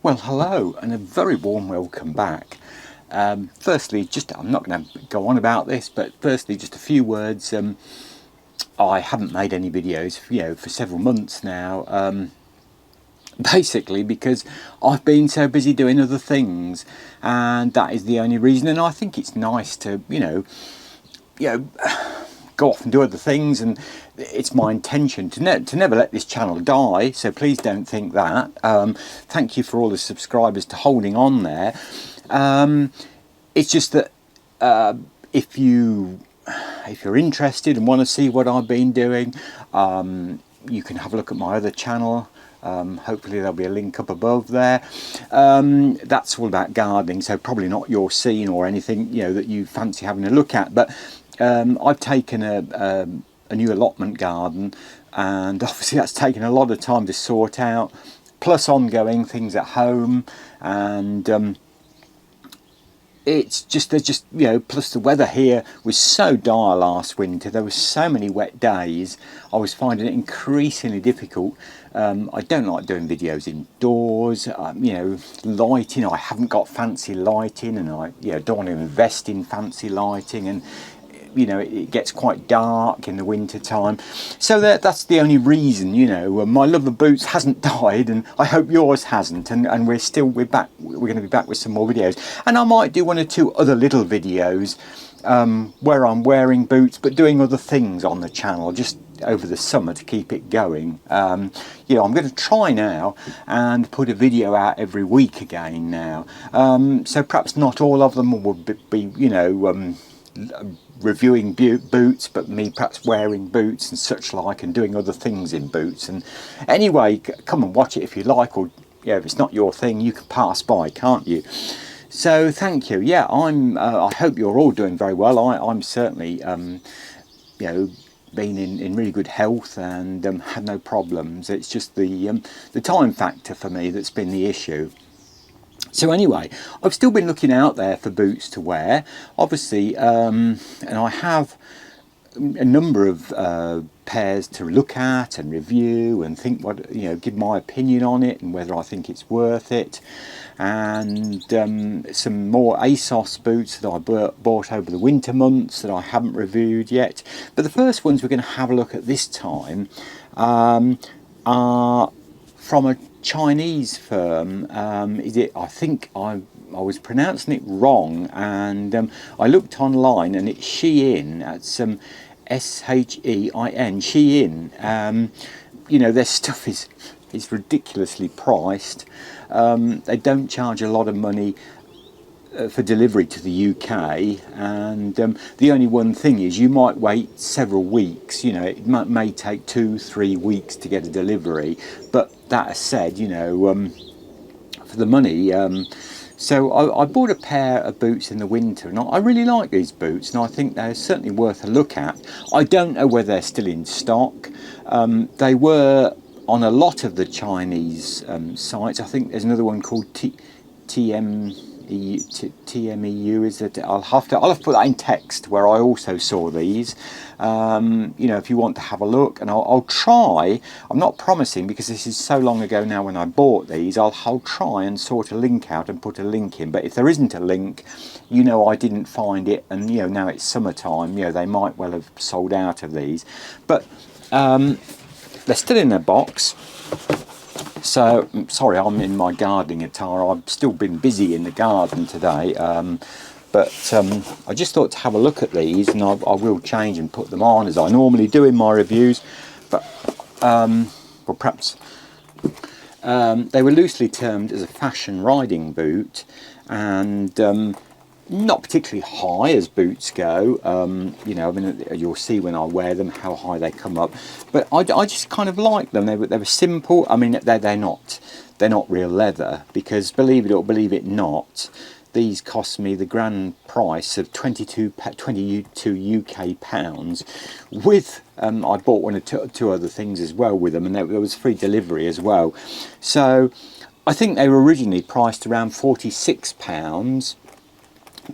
Well, hello and a very warm welcome back. Firstly, I'm not going to go on about this, but firstly, just a few words. I haven't made any videos, for several months now. Basically because I've been so busy doing other things, and that is the only reason. And I think it's nice to, go off and do other things, and it's my intention to never let this channel die, so please don't think that. Thank you for all the subscribers to holding on there. It's just that if you're interested and want to see what I've been doing, you can have a look at my other channel. Hopefully there'll be a link up above there. That's all about gardening, so probably not your scene or anything that you fancy having a look at, but I've taken a new allotment garden, and obviously that's taken a lot of time to sort out, plus ongoing things at home, and it's just plus the weather here was so dire last winter. There were so many wet days. I was finding it increasingly difficult. I don't like doing videos indoors. Lighting, I haven't got fancy lighting, and I don't want to invest in fancy lighting, and it gets quite dark in the winter time, so that's the only reason. My love of boots hasn't died, and I hope yours hasn't, and we're back. We're going to be back with some more videos, and I might do one or two other little videos where I'm wearing boots but doing other things on the channel just over the summer to keep it going. I'm going to try now and put a video out every week again now, so perhaps not all of them will be reviewing boots, but me perhaps wearing boots and such like, and doing other things in boots. And anyway, come and watch it if you like, or if it's not your thing, you can pass by, can't you? So thank you. I hope you're all doing very well. I'm certainly been in really good health, and had no problems. It's just the time factor for me that's been the issue. So anyway, I've still been looking out there for boots to wear, obviously, and I have a number of pairs to look at and review and think give my opinion on it and whether I think it's worth it, and some more ASOS boots that I bought over the winter months that I haven't reviewed yet. But the first ones we're going to have a look at this time are from a Chinese firm. I think I was pronouncing it wrong, and I looked online, and it's Shein. That's some S-H-E-I-N, Shein. Their stuff is ridiculously priced. They don't charge a lot of money for delivery to the UK, and the only one thing is you might wait several weeks. It may take 2-3 weeks to get a delivery, but that said, for the money. So I bought a pair of boots in the winter, and I really like these boots, and I think they're certainly worth a look at. I don't know whether they're still in stock. They were on a lot of the Chinese sites. I think there's another one called TMEU, is that I'll have to put that in text, where I also saw these. If you want to have a look, and I'll try. I'm not promising, because this is so long ago now when I bought these. I'll try and sort a link out and put a link in. But if there isn't a link, I didn't find it, and now it's summertime. They might well have sold out of these, but they're still in their box. So, sorry, I'm in my gardening attire. I've still been busy in the garden today, but I just thought to have a look at these, and I will change and put them on as I normally do in my reviews. But, well, perhaps they were loosely termed as a fashion riding boot, and not particularly high as boots go. You'll see when I wear them how high they come up, but I just kind of like them. They were simple. I mean, they're not real leather, because believe it or believe it not, these cost me the grand price of 22 UK pounds. With I bought one or two other things as well with them, and there was free delivery as well. So I think they were originally priced around £46.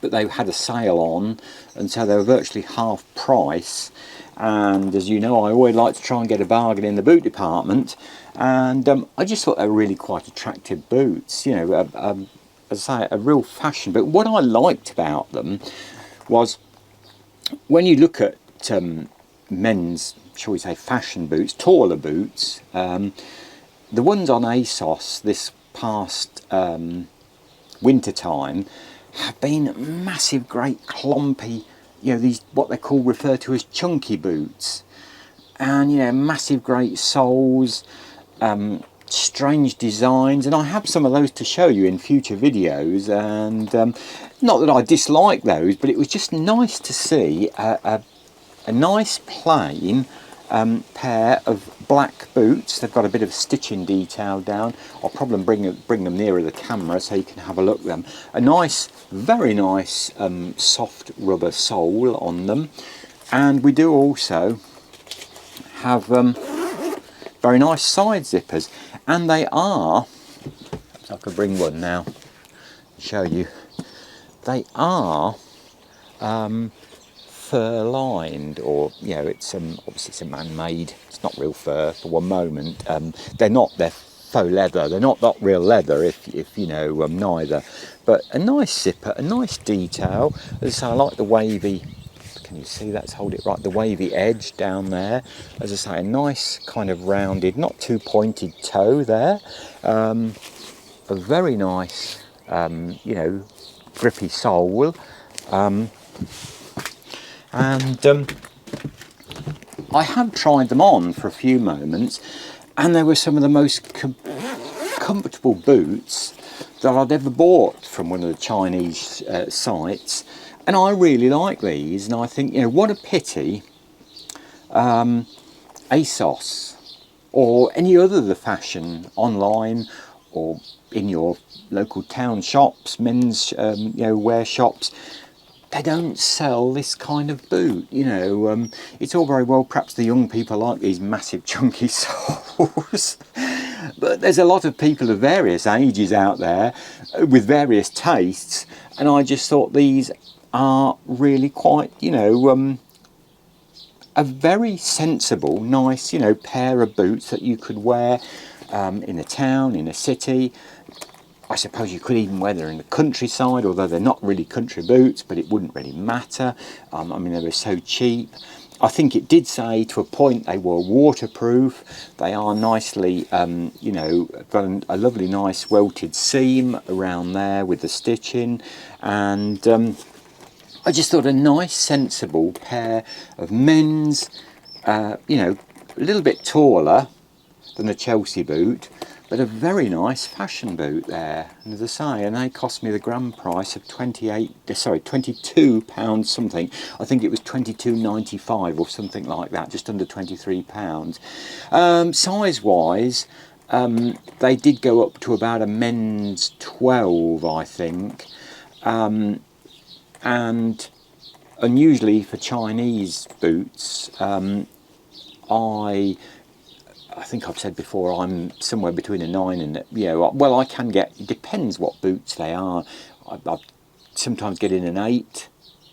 But they had a sale on, and so they were virtually half price. And as you know, I always like to try and get a bargain in the boot department, and I just thought they were really quite attractive boots, you know, as I say, a real fashion. But what I liked about them was when you look at men's, shall we say, fashion boots, taller boots, the ones on ASOS this past winter time have been massive, great clumpy, you know, these what they call refer to as chunky boots, and you know, massive great soles, strange designs, and I have some of those to show you in future videos. And not that I dislike those, but it was just nice to see a nice plain pair of black boots. They've got a bit of stitching detail down. I'll probably bring them nearer the camera so you can have a look at them. A nice, very nice soft rubber sole on them, and we do also have very nice side zippers, and they are, I could bring one now and show you, they are fur lined, or you know, it's obviously it's a man-made, it's not real fur for one moment. They're faux leather, they're not real leather, if you know, neither, but a nice zipper, a nice detail. As I say, I like the wavy, can you see, let's hold it right, the wavy edge down there. As I say, a nice kind of rounded, not too pointed toe there, a very nice you know, grippy sole, and I have tried them on for a few moments, and they were some of the most comfortable boots that I'd ever bought from one of the Chinese sites, and I really like these. And I think, you know, what a pity ASOS or any other of the fashion online or in your local town shops, men's you know, wear shops, they don't sell this kind of boot. You know, it's all very well, perhaps the young people like these massive chunky soles, but there's a lot of people of various ages out there with various tastes, and I just thought these are really quite, you know, a very sensible, nice, you know, pair of boots that you could wear in a town, in a city. I suppose you could even wear them in the countryside, although they're not really country boots, but it wouldn't really matter. I mean, they were so cheap. I think it did say to a point they were waterproof. They are nicely, you know, got a lovely nice welted seam around there with the stitching, and I just thought a nice sensible pair of men's, you know, a little bit taller than a Chelsea boot, but a very nice fashion boot there. And as I say, and they cost me the grand price of £22 something. I think it was £22.95 or something like that, just under £23. Size wise, they did go up to about a men's 12, I think. And unusually for Chinese boots, I think I've said before, I'm somewhere between a 9 and, you know, well, I can get, it depends what boots they are. I sometimes get in an 8.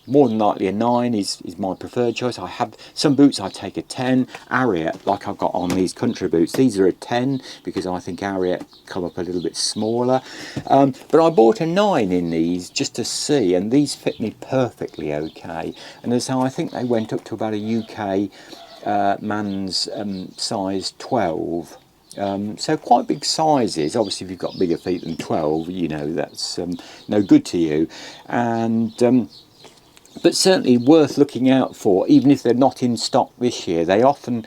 More than likely a 9 is my preferred choice. I have some boots I take a 10. Ariat, like I've got on these country boots, these are a 10 because I think Ariat come up a little bit smaller. But I bought a 9 in these just to see, and these fit me perfectly okay. And as how I think they went up to about a UK man's size 12. So quite big sizes. Obviously if you've got bigger feet than 12, you know, that's no good to you. And but certainly worth looking out for, even if they're not in stock this year. They often,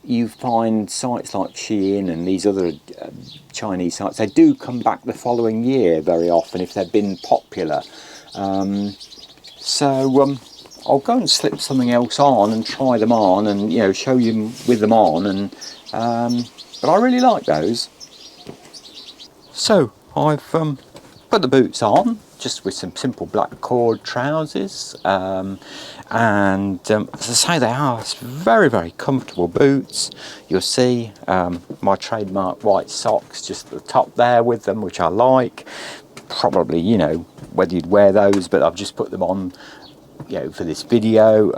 you find sites like Shein and these other Chinese sites, they do come back the following year very often if they've been popular. I'll go and slip something else on and try them on, and you know, show you with them on, and but I really like those. So I've put the boots on just with some simple black cord trousers, and as I say, they are very, very comfortable boots. You'll see my trademark white socks just at the top there with them, which I like. Probably, you know, whether you'd wear those, but I've just put them on, you know, for this video.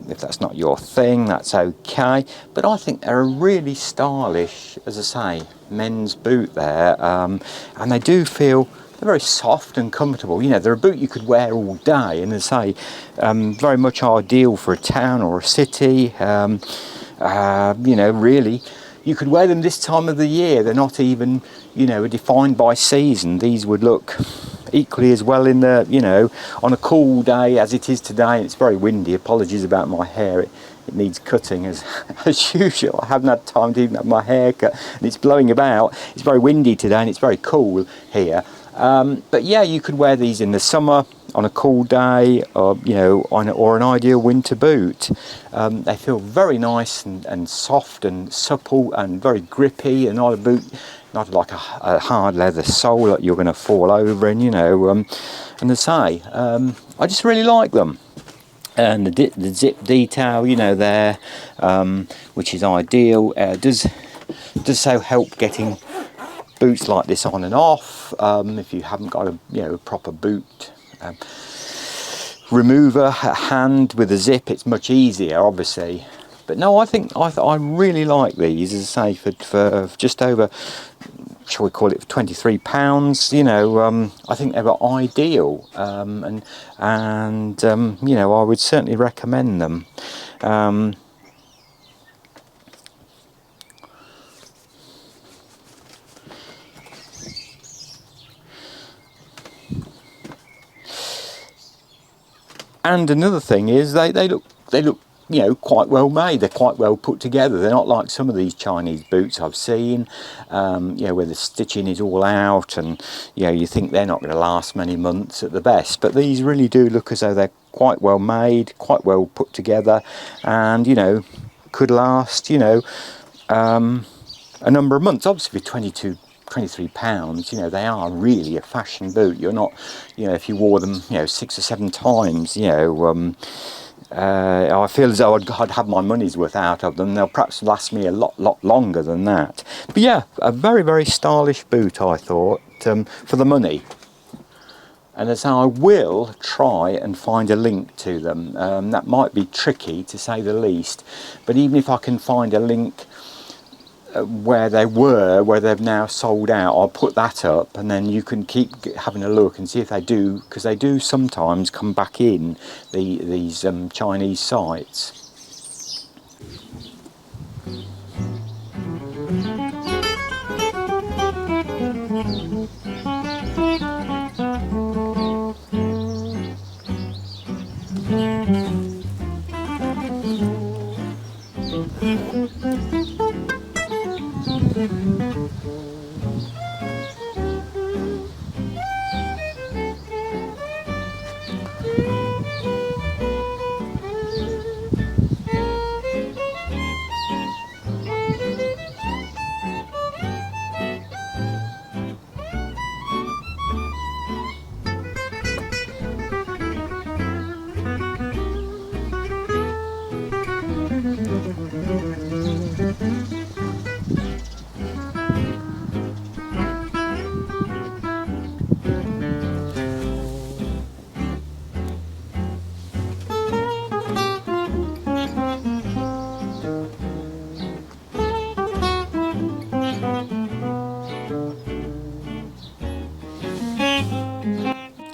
if that's not your thing, that's okay. But I think they're a really stylish, as I say, men's boot there, and they do feel they're very soft and comfortable. You know, they're a boot you could wear all day, and as I say, very much ideal for a town or a city. You know, really, you could wear them this time of the year. They're not even, you know, defined by season. These would look equally as well in the, you know, on a cool day as it is today. It's very windy. Apologies about my hair. It needs cutting as usual. I haven't had time to even have my hair cut, and it's blowing about. It's very windy today, and it's very cool here. But yeah, you could wear these in the summer on a cool day, or you know, or an ideal winter boot. They feel very nice and soft and supple and very grippy, and not a boot, not like a hard leather sole that you're going to fall over in, you know. And as I say, I just really like them. And the zip detail, you know, there, which is ideal, does so help getting boots like this on and off. If you haven't got a proper boot remover at hand with a zip, it's much easier, obviously. But no, I really like these, as I say, for just over, shall we call it, £23. You know, I think they were ideal, and you know, I would certainly recommend them. And another thing is they look, you know, quite well made. They're quite well put together. They're not like some of these Chinese boots I've seen, you know, where the stitching is all out, and you know, you think they're not going to last many months at the best. But these really do look as though they're quite well made, quite well put together, and you know, could last, you know, a number of months. Obviously, for £23, you know, they are really a fashion boot. You're not, you know, if you wore them, you know, 6 or 7 times, you know, I feel as though I'd have my money's worth out of them. They'll perhaps last me a lot longer than that. But yeah, a very, very stylish boot, I thought, for the money. And as I will try and find a link to them. That might be tricky, to say the least. But even if I can find a link where they've now sold out, I'll put that up, and then you can keep having a look and see if they do, because they do sometimes come back in these Chinese sites.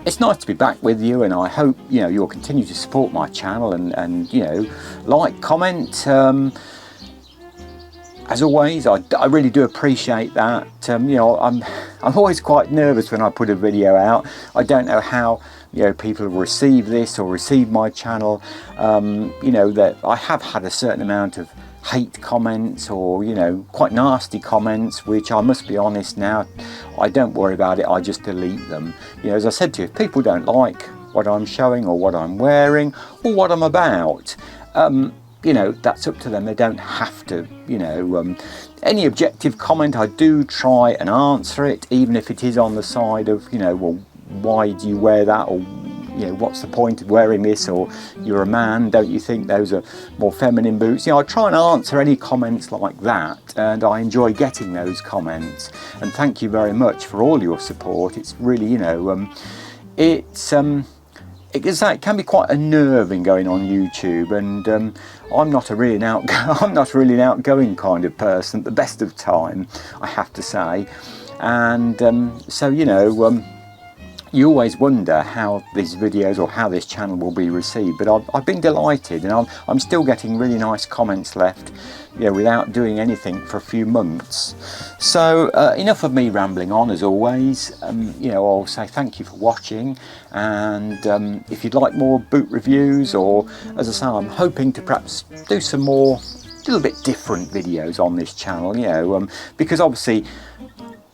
It's nice to be back with you, and I hope, you know, you'll continue to support my channel and you know, like, comment. As always, I really do appreciate that. You know, I'm always quite nervous when I put a video out. I don't know how, you know, people will receive this or receive my channel. You know, that I have had a certain amount of hate comments, or you know, quite nasty comments, which I must be honest now, I don't worry about it. I just delete them. You know, as I said to you, if people don't like what I'm showing or what I'm wearing or what I'm about, you know, that's up to them. They don't have to, you know. Any objective comment, I do try and answer it, even if it is on the side of, you know, well, why do you wear that, or you know, what's the point of wearing this, or you're a man, don't you think those are more feminine boots? You know, I try and answer any comments like that, and I enjoy getting those comments. And thank you very much for all your support. It's really, you know, it it can be quite unnerving going on YouTube, and I'm not really an outgoing kind of person at the best of time, I have to say. And so, you know, you always wonder how these videos or how this channel will be received, but I've been delighted, and I'm still getting really nice comments left, you know, without doing anything for a few months. So enough of me rambling on, as always. You know, I'll say thank you for watching, and if you'd like more boot reviews, or as I say, I'm hoping to perhaps do some more little bit different videos on this channel, you know, because obviously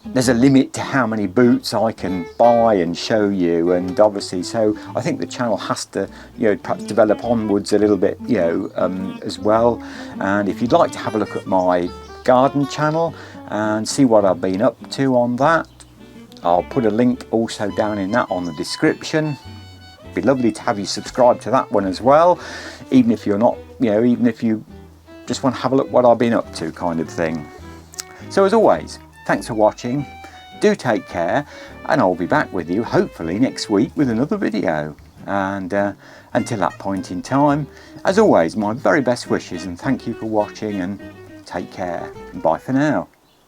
there's a limit to how many boots I can buy and show you, and obviously, so I think the channel has to, you know, perhaps develop onwards a little bit, you know, as well. And if you'd like to have a look at my garden channel and see what I've been up to on that, I'll put a link also down in that on the description. It'd be lovely to have you subscribe to that one as well, even if you're not, you know, even if you just want to have a look what I've been up to, kind of thing. So as always, thanks for watching, do take care, and I'll be back with you hopefully next week with another video. And until that point in time, as always, my very best wishes, and thank you for watching, and take care, and bye for now.